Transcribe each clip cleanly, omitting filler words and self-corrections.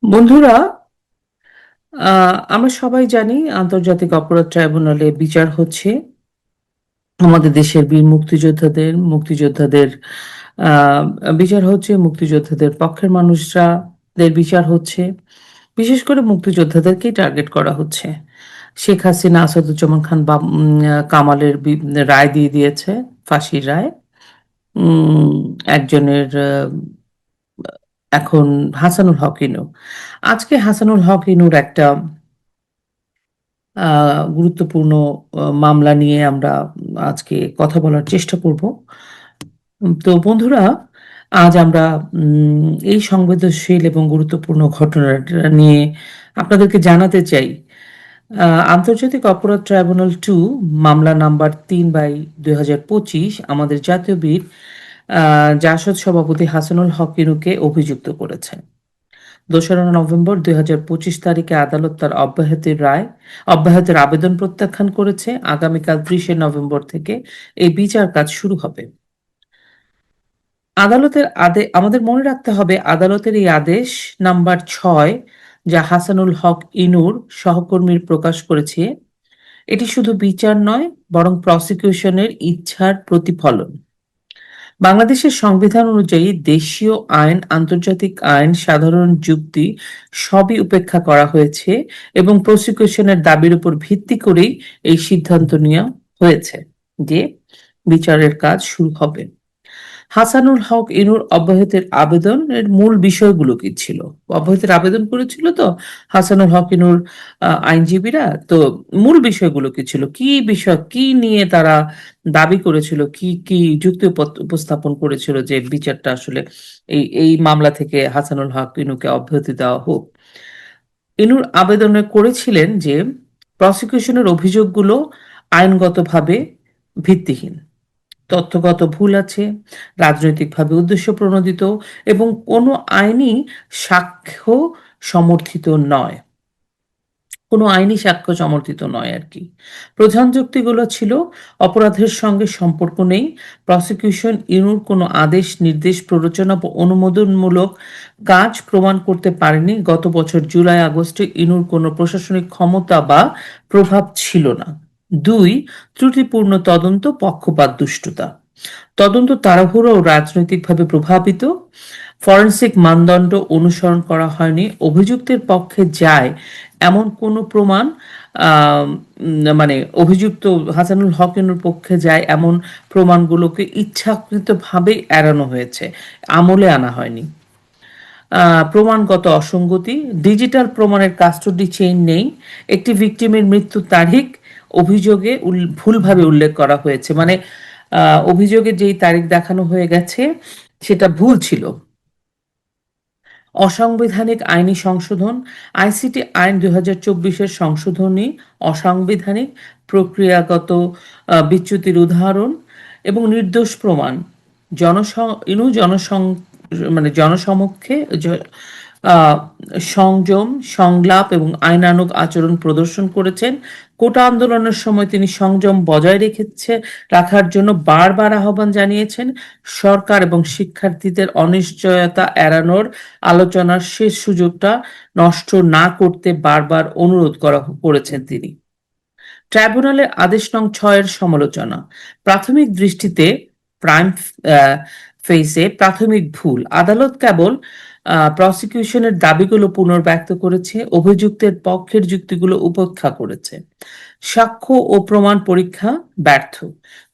বন্ধুরা, আমরা সবাই জানি আন্তর্জাতিক অপরাধ ট্রাইব্যুনালে বিচার হচ্ছে আমাদের দেশের বীর মুক্তিযোদ্ধাদের আহ, বিচার হচ্ছে, মুক্তিযোদ্ধাদের পক্ষের মানুষরাদের বিচার হচ্ছে। বিশেষ করে মুক্তিযোদ্ধাদেরকেই টার্গেট করা হচ্ছে। শেখ হাসিনা আসাদুজ্জামান খান কামালের রায় দিয়ে দিয়েছে, ফাঁসির রায়। উম, একজনের এখন হাসানুল হক ইনু। আজকে হাসানুল হক ইনুর একটা গুরুত্বপূর্ণ মামলা নিয়ে আমরা আজকে কথা বলার চেষ্টা করব। তো বন্ধুরা, আজ আমরা এই সংবেদনশীল এবং গুরুত্বপূর্ণ ঘটনাটা নিয়ে আপনাদেরকে জানাতে চাই। আন্তর্জাতিক অপরাধ ট্রাইব্যুনাল 2 মামলা নাম্বার 3/2025 আমাদের জাতীয় বীর জাসদ সভাপতি হাসানুল হক ইনুকে অভিযুক্ত করেছে। 2রা নভেম্বর 2025 তারিখে আদালত তার অব্যাহতির আবেদন প্রত্যাখ্যান করেছে। আগামীকাল 30শে নভেম্বর থেকে এই বিচার কাজ শুরু হবে। আমাদের মনে রাখতে হবে, আদালতের এই আদেশ নাম্বার 6, যা হাসানুল হক ইনুর সহকর্মীর প্রকাশ করেছে, এটি শুধু বিচার নয়, বরং প্রসিকিউশনের ইচ্ছার প্রতিফলন। বাংলাদেশের সংবিধান অনুযায়ী দেশীয় আইন, আন্তর্জাতিক আইন, সাধারণ যুক্তি সবই উপেক্ষা করা হয়েছে এবং প্রসিকিউশনের দাবির উপর ভিত্তি করেই এই সিদ্ধান্ত নেওয়া হয়েছে যে বিচারের কাজ শুরু হবে। হাসানুল হক ইনুর অব্যাহতির আবেদনের মূল বিষয়গুলো কি ছিল? অব্যাহতির আবেদন করেছিল তো হাসানুল হক ইনুর আইনজীবীরা। তো মূল বিষয়গুলো কি ছিল, কি বিষয়, কি নিয়ে তারা দাবি করেছিল, কি কি যুক্তি উপস্থাপন করেছিল যে বিচারটা আসলে এই এই মামলা থেকে হাসানুল হক ইনুকে অব্যাহতি দেওয়া হোক? ইনুর আবেদনে করেছিলেন যে প্রসিকিউশনের অভিযোগগুলো আইনগতভাবে ভিত্তিহীন, তথ্যগত ভুল আছে, রাজনৈতিকভাবে উদ্দেশ্য প্রণোদিত এবং কোনো আইনি সাক্ষ্য সমর্থিত নয়। কোনো আইনি সাক্ষ্য সমর্থিত নয় আর কি। প্রধান যুক্তিগুলো ছিল: অপরাধের সঙ্গে সম্পর্ক নেই, প্রসিকিউশন ইনুর কোনো আদেশ, নির্দেশ, প্ররোচনা বা অনুমোদনমূলক কাজ প্রমাণ করতে পারেনি, গত বছর জুলাই-আগস্টে ইনুর কোনো প্রশাসনিক ক্ষমতা বা প্রভাব ছিল না। 2, ত্রুটিপূর্ণ তদন্ত, পক্ষপাত দুষ্টতা। তদন্ত তাড়াহুড়ো ও রাজনৈতিকভাবে প্রভাবিত, ফরেনসিক মানদণ্ড অনুসরণ করা হয়নি, অভিযুক্তের পক্ষে যায় এমন কোনো প্রমাণ, মানে অভিযুক্ত হাসানুল হকের পক্ষে যায় এমন প্রমাণগুলোকে ইচ্ছাকৃতভাবে এড়ানো হয়েছে, আমলে আনা হয়নি। প্রমাণগত অসঙ্গতি, ডিজিটাল প্রমাণের কাস্টডি চেইন নেই, একটি ভিকটিমের মৃত্যুর তারিখ অভিযোগে ভুলভাবে উল্লেখ করা হয়েছে, মানে অভিযোগে যেই তারিখ দেখানো হয়ে গেছে সেটা ভুল ছিল। অসাংবিধানিক আইনি সংশোধন, আইসিটি আইন 2024-এর সংশোধনী অসাংবিধানিক, প্রক্রিয়াগত বিচ্যুতির উদাহরণ এবং নির্দোষ প্রমাণ। জনসমক্ষে আহ, সংযম, সংলাপ এবং আইনানুগ আচরণ প্রদর্শন করেছেন। কোটা আন্দোলনের সময় তিনি সংযম বজায় রাখার জন্য বারবার আহ্বান জানিয়েছেন। সরকার এবং শিক্ষার্থীদের অনিশ্চয়তা এড়ানোর আলোচনার শেষ সুযোগটা নষ্ট না করতে বারবার অনুরোধ করেছেন তিনি। ট্রাইব্যুনালের আদেশ নং 6 এর সমালোচনা, প্রাথমিক দৃষ্টিতে প্রাইম ফেসে প্রাথমিক ভুল। আদালত কেবল প্রসিকিউশনের দাবিগুলো পুনর্ব্যক্ত করেছে, অভিযুক্তের পক্ষের যুক্তিগুলো উপেক্ষা করেছে। সাক্ষ্য ও প্রমাণ পরীক্ষা ব্যর্থ,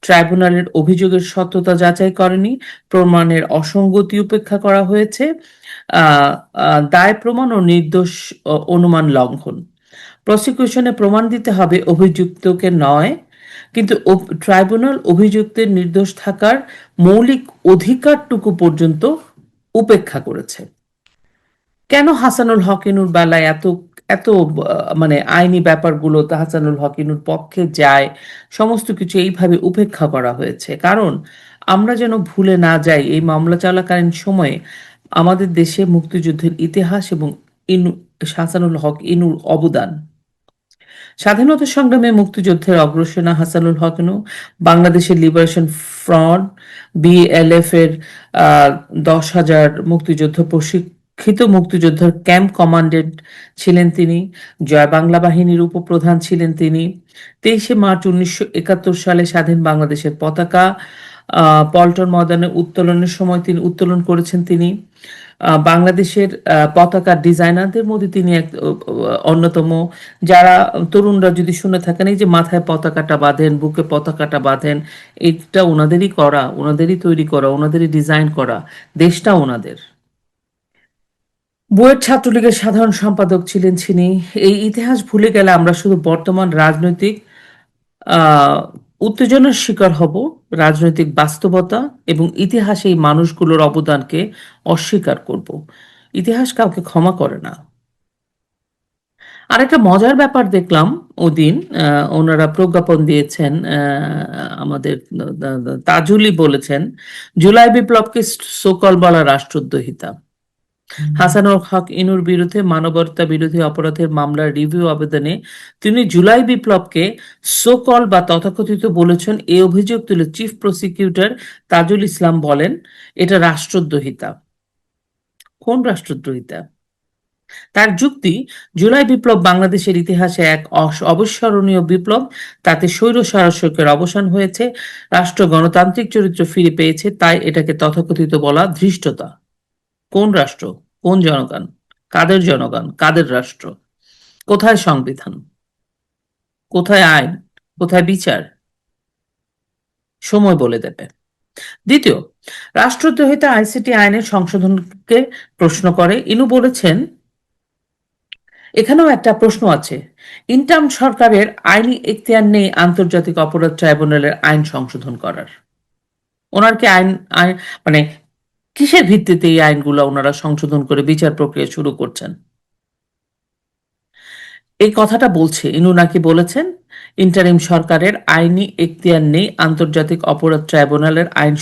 ট্রাইব্যুনালের অভিযোগের সত্যতা যাচাই করেনি, প্রমাণের অসঙ্গতি উপেক্ষা করা হয়েছে, দায় প্রমাণ ও নির্দোষ অনুমান লঙ্ঘন। প্রসিকিউশনে প্রমাণ দিতে হবে অভিযুক্তকে নয়, কিন্তু ট্রাইব্যুনাল অভিযুক্তের নির্দোষ থাকার মৌলিক অধিকারটুকু পর্যন্ত উপেক্ষা করেছে। কেন হাসানুল হকিনুর বেলায় এত এত মানে আইনি ব্যাপারগুলো হাসানুল হকিনুর পক্ষে যায়, সমস্ত কিছু এইভাবে উপেক্ষা করা হয়েছে? কারণ আমরা যেন ভুলে না যাই, এই মামলা চলাকালীন সময়ে আমাদের দেশে মুক্তিযুদ্ধের ইতিহাস এবং হাসানুল হক ইনুর অবদান। স্বাধীনতা সংগ্রামে মুক্তিযুদ্ধের অগ্রসেনা হাসানুল হকনু, বাংলাদেশের লিবারেশন ফ্রন্ট, বিএলএফ এর 10,000 মুক্তিযুদ্ধ মুক্তিযোদ্ধার ক্যাম্প কমান্ডেন্ট ছিলেন তিনি, জয় বাংলা বাহিনীর উপপ্রধান ছিলেন তিনি। 23শে মার্চ 1971 সালে স্বাধীন বাংলাদেশের পতাকা পল্টন ময়দানে উত্তোলনের সময় তিনি উত্তোলন করেছেন তিনি। বাংলাদেশের পতাকা ডিজাইনারদের মধ্যে তিনি এক অন্যতম। যারা তরুণরা যদি শুনে থাকেন, এই যে মাথায় পতাকাটা বাঁধেন, বুকে পতাকাটা বাঁধেন, এটা ওনাদেরই করা, ওনাদেরই তৈরি করা, ওনাদেরই ডিজাইন করা, দেশটা ওনাদের। বুয়েট ছাত্রলীগের সাধারণ সম্পাদক ছিলেন তিনি। এই ইতিহাস ভুলে গেলে আমরা শুধু বর্তমান রাজনৈতিক আহ উত্তেজনার শিকার হব, রাজনৈতিক বাস্তবতা এবং ইতিহাসে এই মানুষগুলোর অবদানকে অস্বীকার করব। ইতিহাস কাউকে ক্ষমা করে না। আরেকটা মজার ব্যাপার দেখলাম ওদিন, ওনারা প্রজ্ঞাপন দিয়েছেন, আমাদের তাজুলি বলেছেন জুলাই বিপ্লবকে সোকল বলা রাষ্ট্রদ্রোহিতা। হাসানুল হক ইনুর বিরুদ্ধে মানবতা বিরোধী অপরাধের মামলার রিভিউ আবেদনে তিনি জুলাই বিপ্লবকে সোকল বা তথাকথিত বলেছেন। এই অভিযোগ তুলে চিফ প্রসিকিউটর তাজুল ইসলাম বলেন এটা রাষ্ট্রদ্রোহিতা। কোন রাষ্ট্রদ্রোহিতা? তার যুক্তি, জুলাই বিপ্লব বাংলাদেশের ইতিহাসে এক অবিস্মরণীয় বিপ্লব। তাতে স্বৈর শাসকের অবসান হয়েছে, রাষ্ট্র গণতান্ত্রিক চরিত্র ফিরে পেয়েছে, তাই এটাকে তথাকথিত বলা ধৃষ্টতা। কোন রাষ্ট্র? কোন জনগণ? কাদের জনগণ? কাদের রাষ্ট্র? কোথায় সংবিধান? কোথায় আইন? কোথায় বিচার? সময় বলে দেবে। দ্বিতীয়, রাষ্ট্রদ্রোহিতা আইসিটি আইনের সংশোধনকে প্রশ্ন করে। ইনু বলেছেন এখানেও একটা প্রশ্ন আছে, ইন্টার্ম সরকারের আইনি এখতিয়ার নেই আন্তর্জাতিক অপরাধ ট্রাইব্যুনালের আইন সংশোধন করার। ওনার কি আইন আইন মানে কিসের ভিত্তিতে এই আইনগুলো ওনারা সংশোধন করে বিচার প্রক্রিয়া শুরু করছেন? এই কথাটা বলছে ইনু নাকি বলেছেন ইন্টারিম সরকারের আইনি এখতিয়ার নেই আন্তর্জাতিক অপরাধ ট্রাইব্যুনালের আইন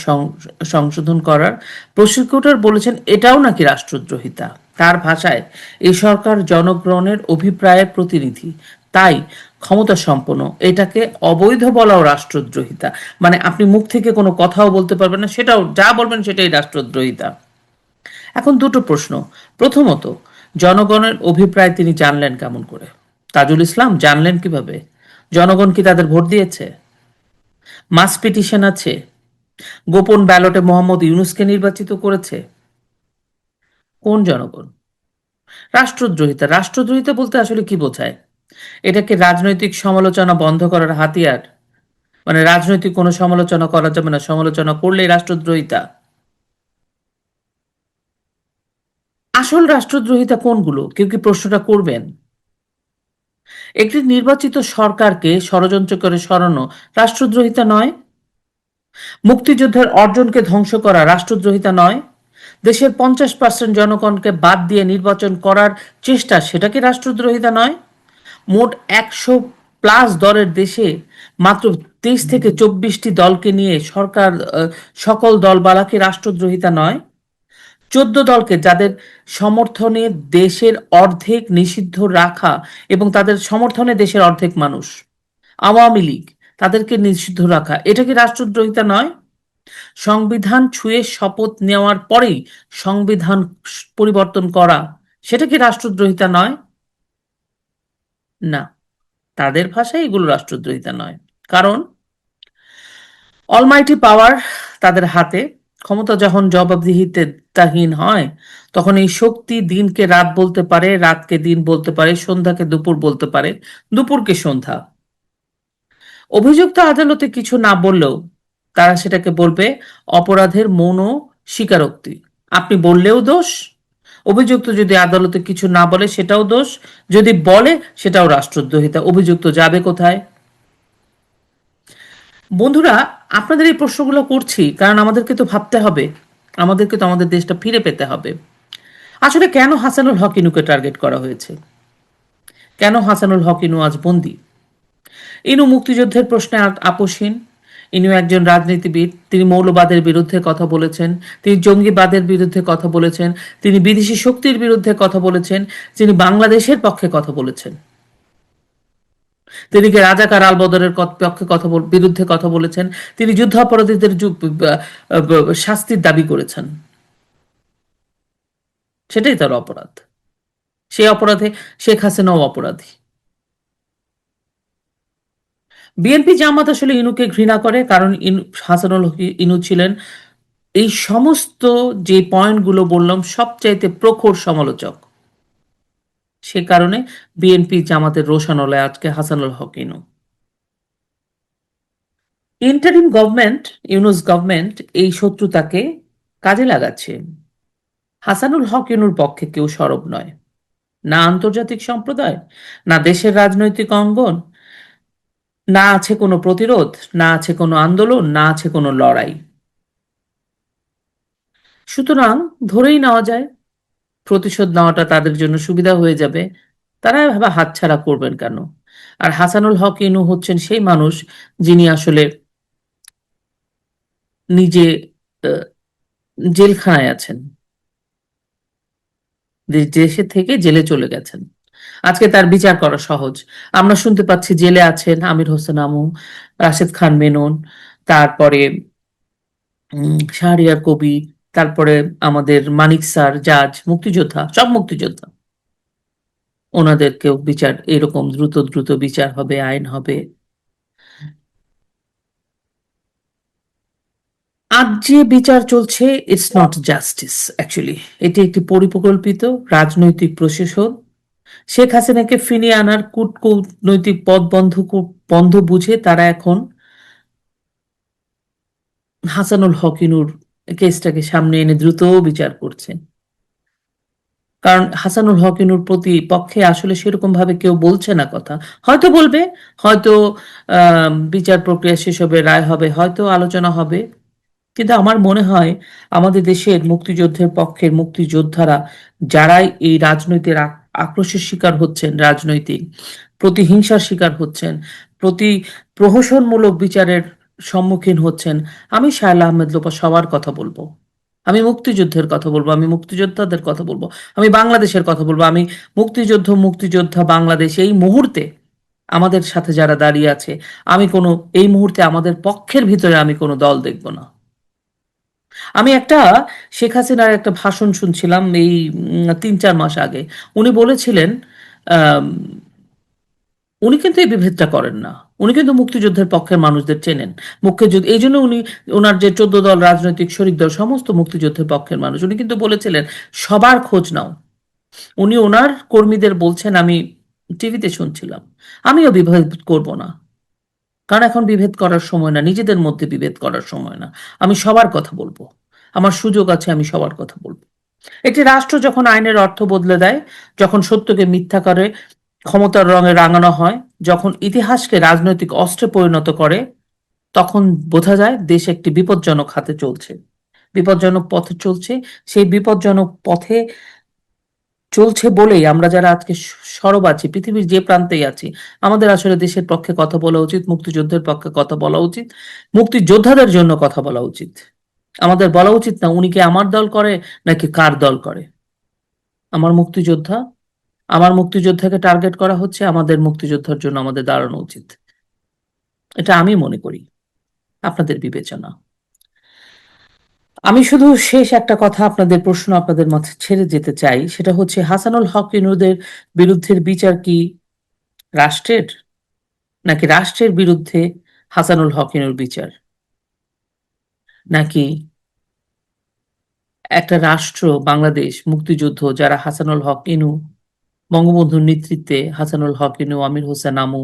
সংশোধন করার। প্রসিকিউটর বলেছেন এটাও নাকি রাষ্ট্রদ্রোহিতা। তার ভাষায় এই সরকার জনগণের অভিপ্রায়ের প্রতিনিধি, তাই ক্ষমতা সম্পন্ন, এটাকে অবৈধ বলাও রাষ্ট্রদ্রোহিতা। মানে আপনি মুখ থেকে কোনো কথাও বলতে পারবেন না, সেটাও যা বলবেন সেটাই রাষ্ট্রদ্রোহিতা। এখন দুটো প্রশ্ন। প্রথমত, জনগণের অভিপ্রায় তিনি জানলেন কেমন করে? তাজুল ইসলাম জানলেন কিভাবে? জনগণ কি তাদের ভোট দিয়েছে? মাস পিটিশন আছে? গোপন ব্যালটে মোহাম্মদ ইউনুসকে নির্বাচিত করেছে? কোন জনগণ? রাষ্ট্রদ্রোহিতা। রাষ্ট্রদ্রোহিতা বলতে আসলে কি বোঝায়? এটাকে রাজনৈতিক সমালোচনা বন্ধ করার হাতিয়ার? মানে রাজনৈতিক কোনো সমালোচনা করা যাবে না, সমালোচনা করলেই রাষ্ট্রদ্রোহিতা? আসল রাষ্ট্রদ্রোহিতা কোনগুলো? কেউ কি প্রশ্নটা করবেন? একটি নির্বাচিত সরকারকে ষড়যন্ত্র করে সরানো রাষ্ট্রদ্রোহিতা নয়? মুক্তিযুদ্ধের অর্জনকে ধ্বংস করা রাষ্ট্রদ্রোহিতা নয়? দেশের 50% জনগণকে বাদ দিয়ে নির্বাচন করার চেষ্টা, সেটা কি রাষ্ট্রদ্রোহিতা নয়? মোট 100+ দলের দেশে মাত্র 23 থেকে 24টি দলকে নিয়ে সরকার, সকল দলবালাকে রাষ্ট্রদ্রোহিতা নয়? 14 দলকে যাদের সমর্থনে দেশের অর্ধেক নিষিদ্ধ রাখা এবং তাদের সমর্থনে দেশের অর্ধেক মানুষ, আওয়ামী লীগ, তাদেরকে নিষিদ্ধ রাখা, এটা কি রাষ্ট্রদ্রোহিতা নয়? সংবিধান ছুঁয়ে শপথ নেওয়ার পরেই সংবিধান পরিবর্তন করা, সেটা কি রাষ্ট্রদ্রোহিতা নয়? না, তাদের ভাষায় এগুলো রাষ্ট্রদ্রোহিতা নয়। কারণ অলমাইটি পাওয়ার তাদের হাতে। ক্ষমতা যখন জবাবদিহিতাহীন হয়, তখন এই শক্তি দিনকে রাত বলতে পারে, রাতকে দিন বলতে পারে, সন্ধ্যাকে দুপুর বলতে পারে, দুপুরকে সন্ধ্যা। অভিযুক্ত আদালতে কিছু না বললেও তারা সেটাকে বলবে অপরাধের মৌন স্বীকারোক্তি। আপনি বললেও দোষ, অভিযুক্ত যদি আদালতে কিছু না বলে সেটাও দোষ, যদি বলে সেটাও রাষ্ট্রদ্রোহিতা। অভিযুক্ত যাবে কোথায়? বন্ধুরা, আপনাদের এই প্রশ্নগুলো করছি কারণ আমাদেরকে তো ভাবতে হবে, আমাদেরকে তো আমাদের দেশটা ফিরে পেতে হবে। আসলে কেন হাসানুল হক ইনুকে টার্গেট করা হয়েছে? কেন হাসানুল হক ইনু আজ বন্দী? ইনু মুক্তিযুদ্ধের প্রশ্নে আপোষহীন। ইনু একজন রাজনীতিবিদ। তিনি মৌলবাদের বিরুদ্ধে কথা বলেছেন, তিনি জঙ্গিবাদের বিরুদ্ধে কথা বলেছেন, তিনি বিদেশি শক্তির বিরুদ্ধে কথা বলেছেন, তিনি বাংলাদেশের পক্ষে কথা বলেছেন, তিনি রাজাকার আলবদরের পক্ষে বিরুদ্ধে কথা বলেছেন, তিনি যুদ্ধাপরাধীদের শাস্তির দাবি করেছেন। সেটাই তার অপরাধ। সেই অপরাধে শেখ হাসিনাও অপরাধী। বিএনপি জামাত আসলে ইনুকে ঘৃণা করে, কারণ হাসানুল হক ইনু ছিলেন এই সমস্ত যে পয়েন্টগুলো বললাম সবচাইতে প্রখর সমালোচক। সে কারণে বিএনপি জামাতের রোষানলে আজকে হাসানুল হক ইনু। ইন্টারিম গভর্নমেন্ট, ইউনুস গভর্নমেন্ট এই শত্রুতাকে কাজে লাগাচ্ছে। হাসানুল হক ইনুর পক্ষে কেউ সরব নয়, না আন্তর্জাতিক সম্প্রদায়, না দেশের রাজনৈতিক অঙ্গন, না আছে কোনো প্রতিরোধ, না আছে কোনো আন্দোলন, না আছে কোনো লড়াই। সুতরাং ধরেই নেওয়া যায় প্রতিশোধ নেওয়াটা তাদের জন্য সুবিধা হয়ে যাবে। তারা এভাবে হাতছাড়া করবেন কেন? আর হাসানুল হক ইনু হচ্ছেন সেই মানুষ যিনি আসলে নিজে আহ, জেলখানায় আছেন, দেশে থেকে জেলে চলে গেছেন। আজকে তার বিচার করা সহজ। আমরা শুনতে পাচ্ছি জেলে আছেন আমির হোসেন আমু, রাশেদ খান মেনন, তারপরে শাহরিয়ার কবির, তারপরে আমাদের মানিক স্যার জাজ, মুক্তিযোদ্ধা, সব মুক্তিযোদ্ধা। ওনাদেরকেও বিচার এরকম দ্রুত দ্রুত বিচার হবে, আইন হবে। আজ যে বিচার চলছে, ইটস নট জাস্টিস অ্যাকচুয়ালি। এটি একটি পরিকল্পিত রাজনৈতিক প্রশাসন। শেখ হাসিনাকে ফিরিয়ে আনার কূটনৈতিক পথ বন্ধ বুঝে তারা এখন হাসানুল হকিনুর কেসটাকে সামনে এনে দ্রুত বিচার করছে। কারণ হাসানুল হকিনুর প্রতি পক্ষে আসলে সেরকম ভাবে কেউ বলছে না কথা। হয়তো বলবে, হয়তো বিচার প্রক্রিয়া শেষ হবে, রায় হবে, হয়তো আলোচনা হবে। কিন্তু আমার মনে হয় আমাদের দেশের মুক্তিযুদ্ধের পক্ষের মুক্তিযোদ্ধারা যারাই এই রাজনৈতিক আক্রোশের শিকার হচ্ছেন, রাজনৈতিক প্রতিহিংসার শিকার হচ্ছেন, প্রতি প্রহসনমূলক বিচারের সম্মুখীন হচ্ছেন, আমি শায়লা আহমেদ লোপা সবার কথা বলবো। আমি মুক্তিযুদ্ধের কথা বলবো, আমি মুক্তিযোদ্ধাদের কথা বলবো, আমি বাংলাদেশের কথা বলবো, আমি মুক্তিযোদ্ধা বাংলাদেশ এই মুহূর্তে আমাদের সাথে যারা দাঁড়িয়ে আছে, আমি কোনো এই মুহূর্তে আমাদের পক্ষের ভিতরে আমি কোনো দল দেখব না। আমি একটা শেখ হাসিনার একটা ভাষণ শুনছিলাম এই ৩-৪ মাস আগে। উনি বলেছিলেন, আম, উনি কিন্তু এই বিভেদটা করেন না। উনি কিন্তু মুক্তিযুদ্ধের পক্ষের মানুষদের চেনেন। মুক্তিযুদ্ধ এই জন্য উনি ওনার যে ১৪ দল রাজনৈতিক শরিক দল সমস্ত মুক্তিযুদ্ধের পক্ষের মানুষ। উনি কিন্তু বলেছিলেন সবার খোঁজ নাও। উনি ওনার কর্মীদের বলছেন, আমি টিভিতে শুনছিলাম। আমিও বিভেদ করব না, কারণ এখন বিভেদ করার সময় না, নিজেদের মধ্যে বিভেদ করার সময় না। আমি সবার কথা বলবো, আমার সুযোগ আছে, আমি সবার কথা বলবো। একটি রাষ্ট্র যখন আইনের অর্থ বদলে দেয়, যখন সত্যকে মিথ্যা করে ক্ষমতার রঙে রাঙানো হয়, যখন ইতিহাসকে রাজনৈতিক অস্ত্রে পরিণত করে, তখন বোঝা যায় দেশ একটি বিপজ্জনক হাতে চলছে, বিপজ্জনক পথে চলছে। সেই বিপজ্জনক পথে চলছে বলেই আমরা যারা আজকে সরব আছি, পৃথিবীর যে প্রান্তেই আছি, আমাদের আসলে দেশের পক্ষে কথা বলা উচিত, মুক্তিযুদ্ধের পক্ষে কথা বলা উচিত, মুক্তিযোদ্ধাদের জন্য কথা বলা উচিত। আমাদের বলা উচিত না উনি কি আমার দল করে নাকি কার দল করে। আমার মুক্তিযোদ্ধা, আমার মুক্তিযোদ্ধাকে টার্গেট করা হচ্ছে, আমাদের মুক্তিযোদ্ধার জন্য আমাদের দাঁড়ানো উচিত। এটা আমি মনে করি, আপনাদের বিবেচনা। আমি শুধু শেষ একটা কথা আপনাদের প্রশ্ন আপনাদের মাঝে ছেড়ে যেতে চাই, সেটা হচ্ছে হাসানুল হক ইনুদের বিরুদ্ধের বিচার কি রাষ্ট্রের, নাকি রাষ্ট্রের বিরুদ্ধে হাসানুল হক ইনুর বিচার, নাকি একটা রাষ্ট্র বাংলাদেশ মুক্তিযুদ্ধ যারা হাসানুল হক ইনু, বঙ্গবন্ধুর নেতৃত্বে হাসানুল হক ইনু, আমির হোসেন আমু,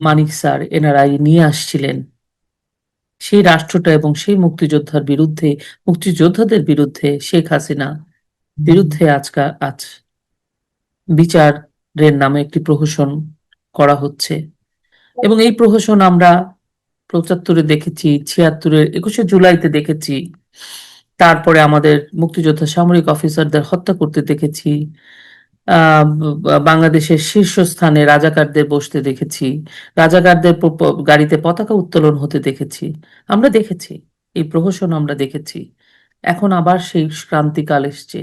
মানিক স্যার এনারাই নিয়ে আসছিলেন, সেই রাষ্ট্রটা এবং সেই মুক্তিযোদ্ধার বিরুদ্ধে, মুক্তিযোদ্ধাদের বিরুদ্ধে শেখ হাসিনা বিরুদ্ধে আজ বিচারের নামে একটি প্রহসন করা হচ্ছে। এবং এই প্রহসন আমরা ৭৫-এ দেখেছি, ৭৬-এর ২১শে জুলাইতে দেখেছি, তারপরে আমাদের মুক্তিযোদ্ধা সামরিক অফিসারদের হত্যা করতে দেখেছি, বাংলাদেশের শীর্ষস্থানে রাজাকারদের বসতে দেখেছি, রাজাকারদের গাড়িতে পতাকা উত্তোলন হতে দেখেছি। আমরা দেখেছি এই প্রহসন, আমরা দেখেছি। এখন আবার সেই ক্রান্তিকাল এসছে,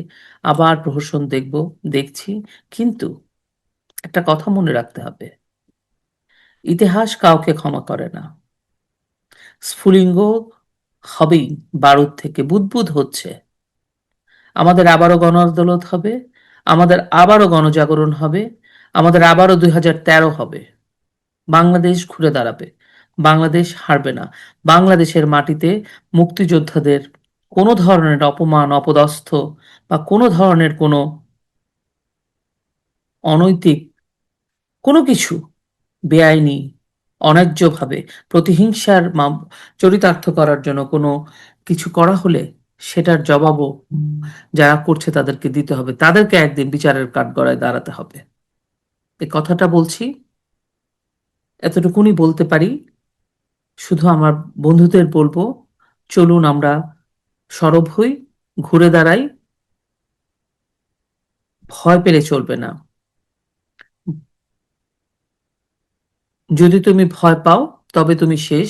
আবার প্রহসন দেখব, দেখছি। কিন্তু একটা কথা মনে রাখতে হবে, ইতিহাস কাউকে ক্ষমা করে না। স্ফুলিঙ্গ হবেই, বারুদ থেকে বুদবুদ হচ্ছে। আমাদের আবারও গণ আদালত হবে, আমাদের আবারও গণজাগরণ হবে, আমাদের আবারও 2013 হবে। বাংলাদেশ ঘুরে দাঁড়াবে, বাংলাদেশ হারবে না। বাংলাদেশের মাটিতে মুক্তিযোদ্ধাদের কোনো ধরনের অপমান অপদস্থ বা কোনো ধরনের কোনো অনৈতিক কোনো কিছু বেআইনি অন্যায্যভাবে প্রতিহিংসার চরিতার্থ করার জন্য কোনো কিছু করা হলে সেটার জবাবও যারা করছে তাদেরকে দিতে হবে, তাদেরকে একদিন বিচারের কাঠগড়ায় দাঁড়াতে হবে। এই কথাটা বলছি, এতটুকুনি বলতে পারি। শুধু আমার বন্ধুদের বলবো, চলুন আমরা সরব হই, ঘুরে দাঁড়াই, ভয় পেলে চলবে না। যদি তুমি ভয় পাও তবে তুমি শেষ,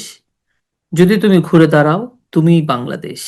যদি তুমি ঘুরে দাঁড়াও তুমিই বাংলাদেশ।